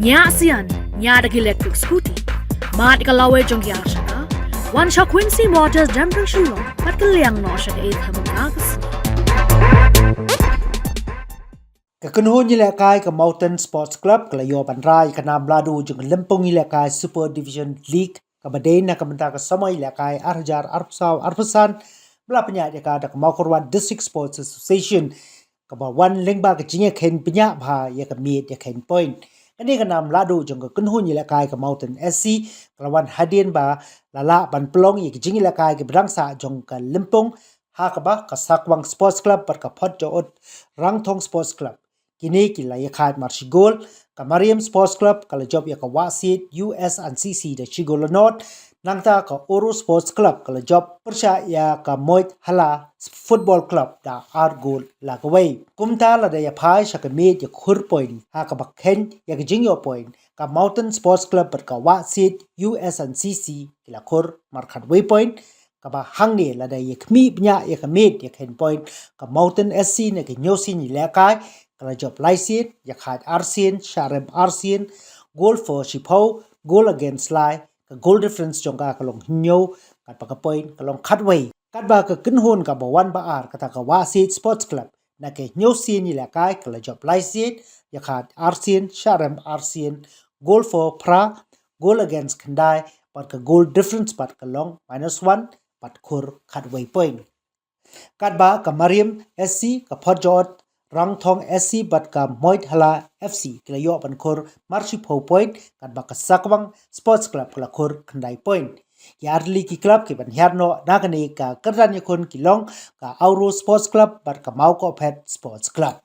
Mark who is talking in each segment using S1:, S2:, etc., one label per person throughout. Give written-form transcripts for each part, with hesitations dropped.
S1: nya sian nya de electric scooty mat ka lawe jong ya shaka one shot Quincy Motors jumping shulo pat ka liang no shaka e tham ka
S2: ka kunhun ni lekay ka Mountain Sports Club ka layo panray ka namladu jong lempong ni lekay Super Division League ka badain na kamanta ka samay lekay arjar arpusan bla penya ka da Maukorwan District Sports Association ka ba wan lengba ka jinge ken penya bha ya ka meet ya ken point kani ka namladu jong ka kunhun ni lekay ka Mountain SC ka wan hadien ba lala ban plong yi ka jinge lekay ka brangsa jong ka lempong ha ka ba ka Sakwang Sports Club par ka phot jot Rangthong Sports Club kini kila ya khat marshigol ka Mariam Sports Club kala job ya ka Wasit US and CC da Chigolo North nangta ka Oro Sports Club kala job persha ya ka Moit Hala Football Club da Argol la ka way kumta la da ya phai sha ka me ya khur point ha ka bakhen ya ka jingyo point ka Mountain Sports Club per ka Wasit US and CC kila khur markhat way point ka ba hangni la da ya khmi bnya ya ka me ya khen point ka Mountain SC ne ka nyosin ni la kai kala job Lycit ya khat Arsian Sharem Arsian goal for Shipau goal against Lai ka goal difference jongka kalong hinyo kat pa ka point kalong khatway kat ba ka kinhon ka bawan ba ar kata ka Wasit Sports Club na ke nyosin ni la kai kala job Lycit ya khat Arsian Sharem Arsian goal for Pra goal against Khandai pat ka goal difference pat kalong -1 pat khur khatway point kat ba ka Mariam SC ka Photjot Rangthong SC bat ka Moit Hala FC kilayo pan khur Marshipau point kat ba ka Sakwang Sports Club kala khur Khandai point yarli ki club ki ban herno nagani ka kardan yakun kilong ka Auro Sports Club bat ka Mauko Pet Sports Club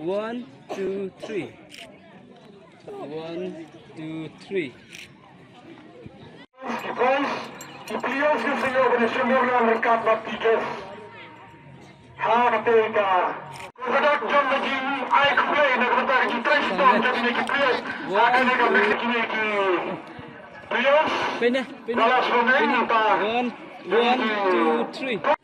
S3: One, two, three. 1, 2, 3.
S4: Depois, o Criança e o Senhor deixou-me o mercado baptizes. Harapega. Kepada John lagi, I play nak bentar lagi trash talk jadi nak play. Akan nak lagi lagi. Criança.
S3: Pena.
S4: Balas pemain apa?
S3: 1, 2, 3.